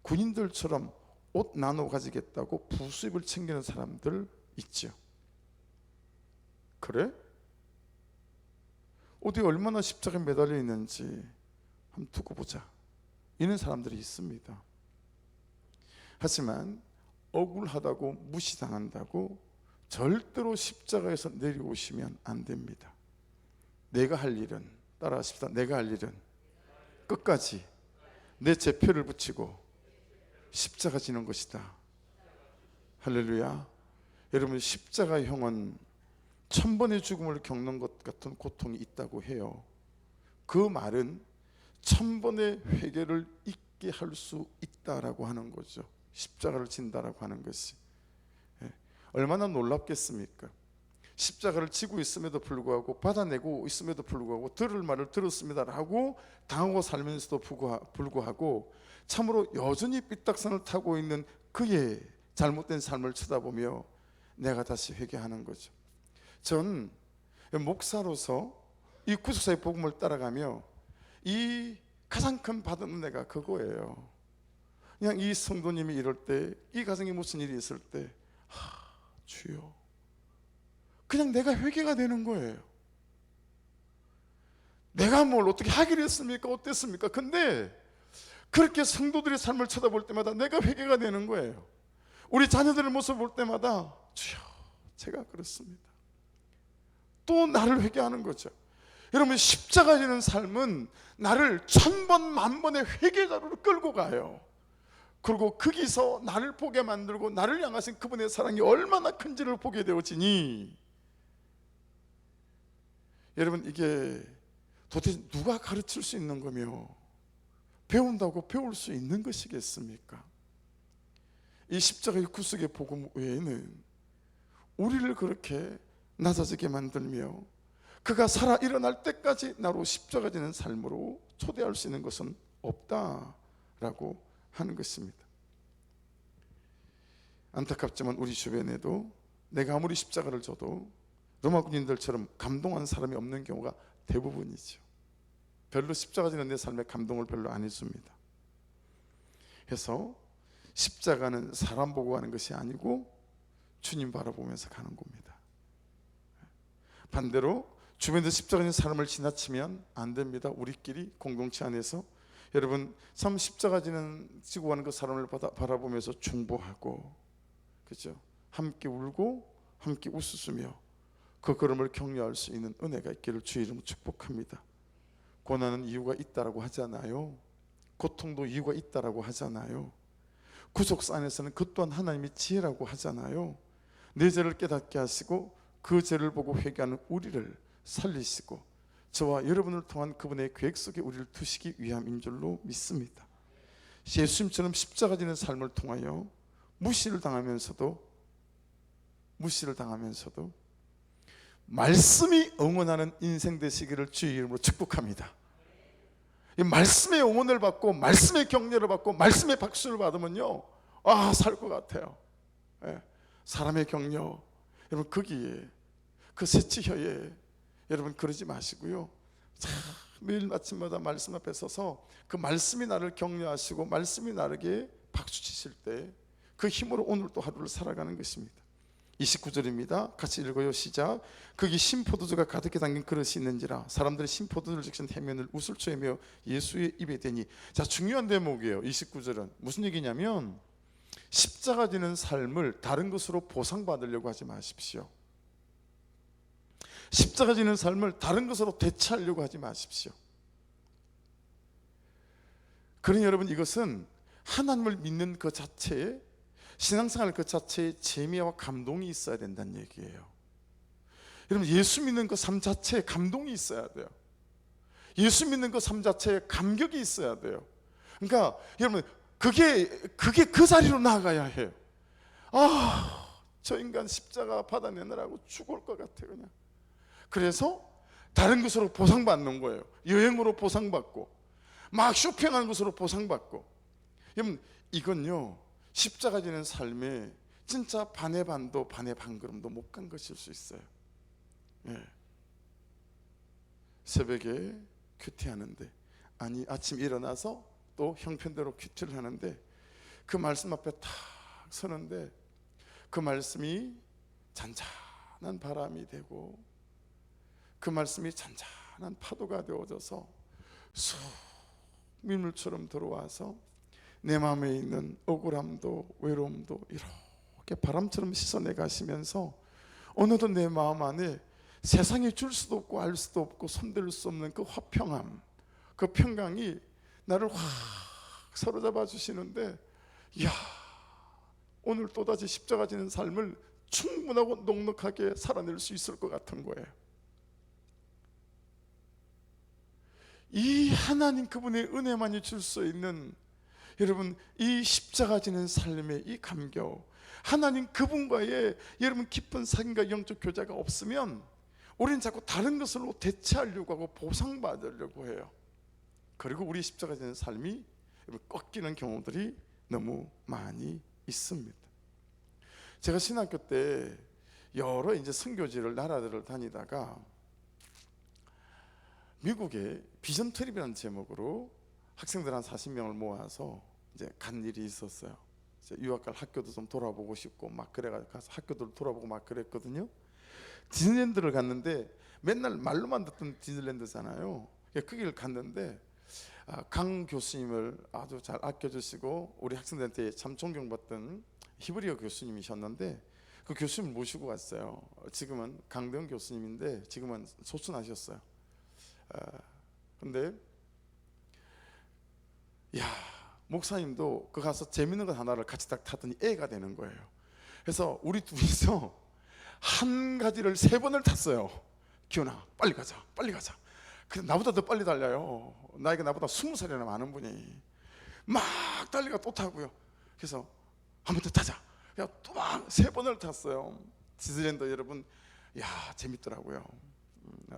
군인들처럼 옷 나눠 가지겠다고 부수입을 챙기는 사람들 있죠. 그래? 어디 얼마나 십자가에 매달려 있는지 한번 두고 보자, 이런 사람들이 있습니다. 하지만 억울하다고 무시당한다고 절대로 십자가에서 내려오시면 안 됩니다. 내가 할 일은, 따라하십시다, 내가 할 일은 끝까지 내 제표를 붙이고 십자가 지는 것이다. 할렐루야. 여러분, 십자가형은 1000번의 죽음을 겪는 것 같은 고통이 있다고 해요. 그 말은 1000번의 회개를 잊게 할 수 있다라고 하는 거죠. 십자가를 진다라고 하는 것이 얼마나 놀랍겠습니까? 십자가를 지고 있음에도 불구하고, 받아내고 있음에도 불구하고, 들을 말을 들었습니다라고 당하고 살면서도 불구하고 참으로 여전히 삐딱선을 타고 있는 그의 잘못된 삶을 쳐다보며 내가 다시 회개하는 거죠. 전 목사로서 이 구속사의 복음을 따라가며 이 가장 큰 받은 은혜가 그거예요. 그냥 이 성도님이 이럴 때, 이 가정에 무슨 일이 있을 때, 주여, 그냥 내가 회개가 되는 거예요. 내가 뭘 어떻게 하기로 했습니까? 어땠습니까? 근데 그렇게 성도들의 삶을 쳐다볼 때마다 내가 회개가 되는 거예요. 우리 자녀들의 모습을 볼 때마다 주여, 제가 그렇습니다. 또 나를 회개하는 거죠. 여러분, 십자가 지는 삶은 나를 1000번 만번의 회개자로 끌고 가요. 그리고 거기서 나를 보게 만들고 나를 향하신 그분의 사랑이 얼마나 큰지를 보게 되어지니, 여러분, 이게 도대체 누가 가르칠 수 있는 거며 배운다고 배울 수 있는 것이겠습니까? 이 십자가의 구속의 복음 외에는 우리를 그렇게 낮아지게 만들며 그가 살아 일어날 때까지 나로 십자가 지는 삶으로 초대할 수 있는 것은 없다라고 하는 것입니다. 안타깝지만 우리 주변에도 내가 아무리 십자가를 져도 로마 군인들처럼 감동한 사람이 없는 경우가 대부분이죠. 별로 십자가 지는 내 삶에 감동을 별로 안 해줍니다. 그래서 십자가는 사람 보고 가는 것이 아니고 주님 바라보면서 가는 겁니다. 반대로 주변에서 십자가 지는 사람을 지나치면 안 됩니다. 우리끼리 공동체 안에서 여러분, 참 십자가 지고 가는 그 사람을 바라보면서 중보하고, 그렇죠? 함께 울고 함께 웃으며 그 걸음을 격려할 수 있는 은혜가 있기를 주의 이름으로 축복합니다. 고난은 이유가 있다라고 하잖아요. 고통도 이유가 있다라고 하잖아요. 구속사 안에서는 그 또한 하나님의 지혜라고 하잖아요. 내 죄를 깨닫게 하시고 그 죄를 보고 회개하는 우리를 살리시고 저와 여러분을 통한 그분의 계획 속에 우리를 두시기 위함인 줄로 믿습니다. 예수님처럼 십자가 지는 삶을 통하여 무시를 당하면서도 말씀이 응원하는 인생 되시기를 주의 이름으로 축복합니다. 이 말씀의 응원을 받고 말씀의 격려를 받고 말씀의 박수를 받으면요, 살 것 같아요. 사람의 격려, 여러분, 거기에 그 새치혀에 여러분 그러지 마시고요, 매일 아침마다 말씀 앞에 서서 그 말씀이 나를 격려하시고 말씀이 나에게 박수 치실 때 그 힘으로 오늘 또 하루를 살아가는 것입니다. 29절입니다. 같이 읽어요. 시작. 거기 신포도주가 가득히 담긴 그릇이 있는지라 사람들이 신포도주를 적신 해면을 웃을 쪼이며 예수의 입에 대니. 자, 중요한 대목이에요. 29절은 무슨 얘기냐면 십자가 지는 삶을 다른 것으로 보상받으려고 하지 마십시오. 십자가 지는 삶을 다른 것으로 대체하려고 하지 마십시오. 그러니 여러분, 이것은 하나님을 믿는 그 자체에, 신앙생활 그 자체에 재미와 감동이 있어야 된다는 얘기예요. 여러분, 예수 믿는 그 삶 자체에 감동이 있어야 돼요. 예수 믿는 그 삶 자체에 감격이 있어야 돼요. 그러니까 여러분, 그게 그 자리로 나아가야 해요. 저 인간 십자가 받아내느라고 죽을 것 같아 그냥. 그래서 다른 것으로 보상받는 거예요. 여행으로 보상받고 막 쇼핑하는 것으로 보상받고. 여러분, 이건요, 십자가 지는 삶에 진짜 반의 반도 반의 반걸음도 못 간 것일 수 있어요. 새벽에 큐티하는데, 아니 아침 일어나서 또 형편대로 큐티를 하는데 그 말씀 앞에 탁 서는데 그 말씀이 잔잔한 바람이 되고 그 말씀이 잔잔한 파도가 되어져서 쑥 민물처럼 들어와서 내 마음에 있는 억울함도 외로움도 이렇게 바람처럼 씻어내 가시면서 어느덧 내 마음 안에 세상에 줄 수도 없고 알 수도 없고 손댈 수 없는 그 화평함, 그 평강이 나를 확 사로잡아 주시는데, 이야, 오늘 또다시 십자가 지는 삶을 충분하고 넉넉하게 살아낼 수 있을 것 같은 거예요. 이 하나님 그분의 은혜만이 줄 수 있는, 여러분, 이 십자가 지는 삶의 이 감격, 하나님 그분과의 여러분 깊은 사귐과 영적 교제가 없으면 우리는 자꾸 다른 것으로 대체하려고 하고 보상받으려고 해요. 그리고 우리 십자가 지는 삶이 꺾이는 경우들이 너무 많이 있습니다. 제가 신학교 때 여러 이제 선교지를 나라들을 다니다가 미국에 비전 트립이라는 제목으로 학생들 한 40명을 모아서 이제 간 일이 있었어요. 이제 유학 갈 학교도 좀 돌아보고 싶고 막 그래가지고 가서 학교들 돌아보고 막 그랬거든요. 디즈니랜드를 갔는데 맨날 말로만 듣던 디즈니랜드잖아요. 그 길 갔는데 강 교수님을 아주 잘 아껴주시고 우리 학생들한테 참 존경받던 히브리어 교수님이셨는데 그 교수님을 모시고 갔어요. 지금은 강대영 교수님인데 지금은 소천하셨어요. 근데 목사님도 그 가서 재밌는 것 하나를 같이 딱 타더니 애가 되는 거예요. 그래서 우리 둘이서 한 가지를 3번을 탔어요. 기훈아 빨리 가자 빨리 가자. 근데 나보다 더 빨리 달려요. 나이가 나보다 20살이나 많은 분이 막 달리가 또 타고요. 그래서 한 번 더 타자. 또 막 3번을 탔어요. 디즈니랜드 여러분, 재밌더라고요.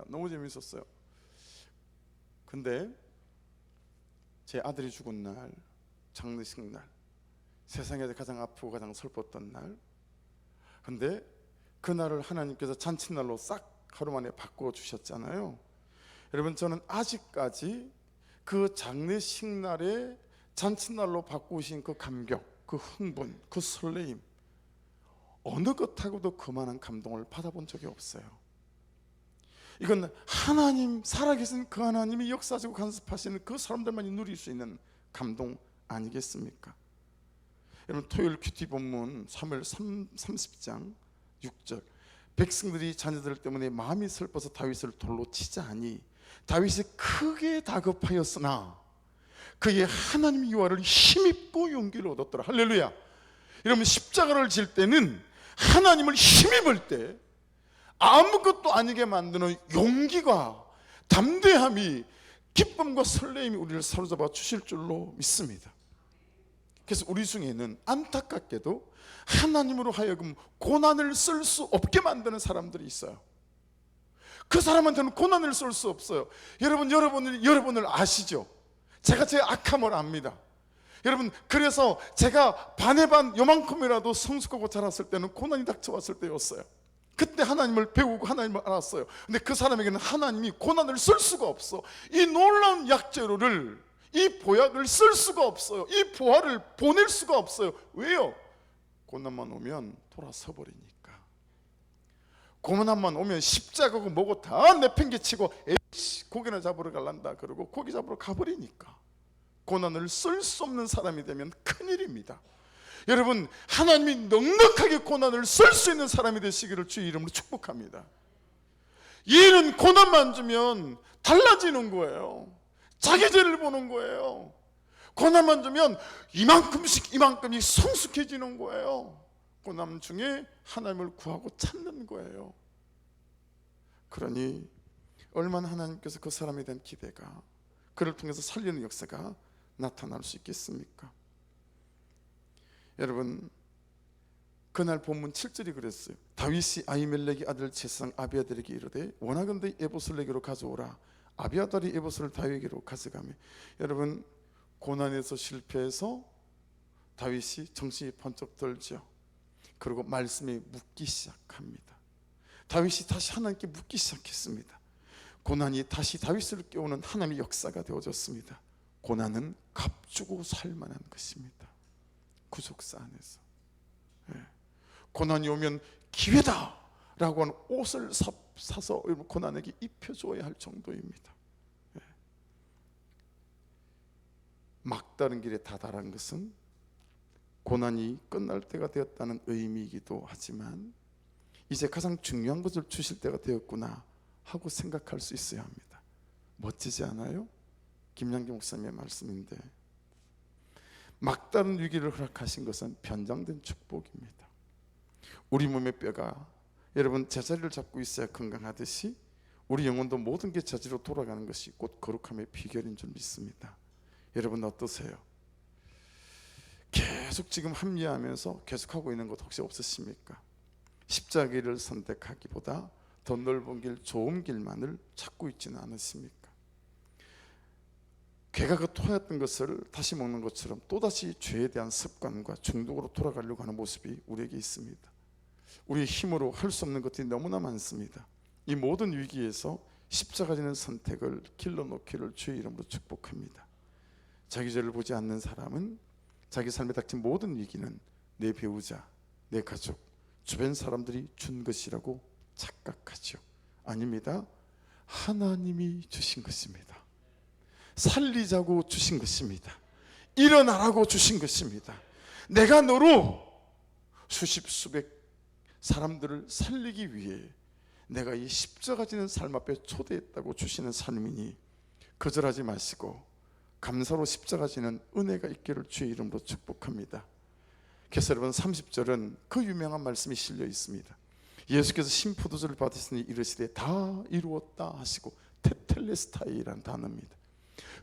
너무 재밌었어요. 근데 제 아들이 죽은 날, 장례식 날, 세상에서 가장 아프고 가장 슬펐던 날. 근데 그날을 하나님께서 잔칫날로 싹 하루 만에 바꾸어 주셨잖아요. 여러분, 저는 아직까지 그 장례식 날에 잔칫날로 바꾸신 그 감격, 그 흥분, 그 설레임, 어느 것하고도 그만한 감동을 받아본 적이 없어요. 이건 하나님, 살아계신 그 하나님이 역사하시고 간섭하시는 그 사람들만이 누릴 수 있는 감동 아니겠습니까? 여러분, 토요일 큐티 본문 3월 30장 6절, 백성들이 자녀들 때문에 마음이 슬퍼서 다윗을 돌로 치자하니 다윗이 크게 다급하였으나 그의 하나님 여호와를 힘입고 용기를 얻었더라. 할렐루야. 여러분, 십자가를 질 때는 하나님을 힘입을 때 아무것도 아니게 만드는 용기가, 담대함이, 기쁨과 설레임이 우리를 사로잡아 주실 줄로 믿습니다. 그래서 우리 중에는 안타깝게도 하나님으로 하여금 고난을 쓸 수 없게 만드는 사람들이 있어요. 그 사람한테는 고난을 쓸 수 없어요. 여러분을 아시죠? 제가 제 악함을 압니다. 여러분, 그래서 제가 반의 반 요만큼이라도 성숙하고 자랐을 때는 고난이 닥쳐왔을 때였어요. 그때 하나님을 배우고 하나님을 알았어요. 근데 그 사람에게는 하나님이 고난을 쓸 수가 없어. 이 놀라운 약재료를, 이 보약을 쓸 수가 없어요. 이 보화를 보낼 수가 없어요. 왜요? 고난만 오면 돌아서 버리니까. 고난만 오면 십자가고 뭐고 다 내팽개치고 에이씨 고기나 잡으러 갈란다 그러고 고기 잡으러 가버리니까. 고난을 쓸 수 없는 사람이 되면 큰일입니다. 여러분, 하나님이 넉넉하게 고난을 쓸 수 있는 사람이 되시기를 주의 이름으로 축복합니다. 얘는 고난만 주면 달라지는 거예요. 자기 죄를 보는 거예요. 고난만 주면 이만큼씩 성숙해지는 거예요. 고난 중에 하나님을 구하고 찾는 거예요. 그러니 얼마나 하나님께서 그 사람에 대한 기대가, 그를 통해서 살리는 역사가 나타날 수 있겠습니까? 여러분, 그날 본문 7절이 그랬어요. 다윗이 아히멜렉의 아들 제사장 아비아달에게 이르되 원하건대 에봇을 내게로 가져오라. 아비아달이 에봇을 다윗에게로 가져가며, 여러분, 고난에서 실패해서 다윗이 정신이 번쩍 들죠. 그리고 말씀에 묻기 시작합니다. 다윗이 다시 하나님께 묻기 시작했습니다. 고난이 다시 다윗을 깨우는 하나님의 역사가 되어졌습니다. 고난은 값주고 살만한 것입니다. 구속사 안에서 고난이 오면 기회다 라고 하는 옷을 사서 고난에게 입혀줘야 할 정도입니다. 막다른 길에 다다른 것은 고난이 끝날 때가 되었다는 의미이기도 하지만 이제 가장 중요한 것을 주실 때가 되었구나 하고 생각할 수 있어야 합니다. 멋지지 않아요? 김양기 목사님의 말씀인데, 막다른 위기를 허락하신 것은 변장된 축복입니다. 우리 몸의 뼈가 여러분 제자리를 잡고 있어야 건강하듯이 우리 영혼도 모든 게 제자리로 돌아가는 것이 곧 거룩함의 비결인 줄 믿습니다. 여러분 어떠세요? 계속 지금 합리화하면서 계속하고 있는 것 혹시 없으십니까? 십자가를 선택하기보다 더 넓은 길, 좋은 길만을 찾고 있지는 않으십니까? 개가 그 토했던 것을 다시 먹는 것처럼 또다시 죄에 대한 습관과 중독으로 돌아가려고 하는 모습이 우리에게 있습니다. 우리의 힘으로 할 수 없는 것들이 너무나 많습니다. 이 모든 위기에서 십자가 지는 선택을 길러놓기를 주의 이름으로 축복합니다. 자기 죄를 보지 않는 사람은 자기 삶에 닥친 모든 위기는 내 배우자, 내 가족, 주변 사람들이 준 것이라고 착각하죠. 아닙니다. 하나님이 주신 것입니다. 살리자고 주신 것입니다. 일어나라고 주신 것입니다. 내가 너로 수십 수백 사람들을 살리기 위해 내가 이 십자가 지는 삶 앞에 초대했다고 주시는 삶이니 거절하지 마시고 감사로 십자가 지는 은혜가 있기를 주의 이름으로 축복합니다. 그래서 여러분 30절은 그 유명한 말씀이 실려 있습니다. 예수께서 신포도주를 받으시니 이르시되 다 이루었다 하시고 테텔레스타이라는 단어입니다.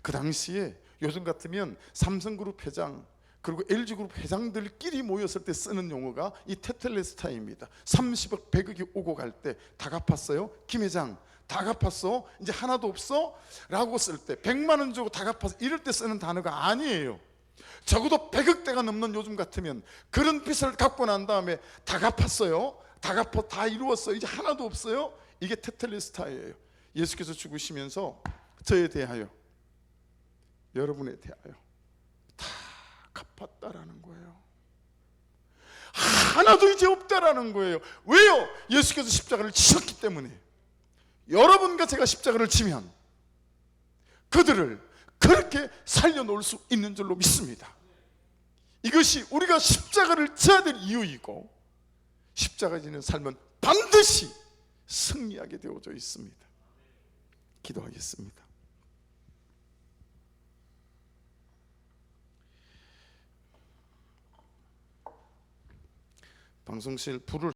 그 당시에 요즘 같으면 삼성그룹 회장 그리고 LG그룹 회장들끼리 모였을 때 쓰는 용어가 이 테텔레스타입니다. 30억 100억이 오고 갈 때 다 갚았어요? 김 회장 다 갚았어? 이제 하나도 없어? 라고 쓸 때 100만 원 주고 다 갚았어 이럴 때 쓰는 단어가 아니에요. 적어도 100억대가 넘는 요즘 같으면 그런 빚을 갚고 난 다음에 다 갚았어요? 다 갚아 다 이루었어 이제 하나도 없어요? 이게 테텔레스타예요. 예수께서 죽으시면서 저에 대하여 여러분에 대하여 다 갚았다라는 거예요. 하나도 이제 없다라는 거예요. 왜요? 예수께서 십자가를 지셨기 때문에. 여러분과 제가 십자가를 지면 그들을 그렇게 살려놓을 수 있는 줄로 믿습니다. 이것이 우리가 십자가를 져야 될 이유이고 십자가 지는 삶은 반드시 승리하게 되어져 있습니다. 기도하겠습니다. 방송실 불을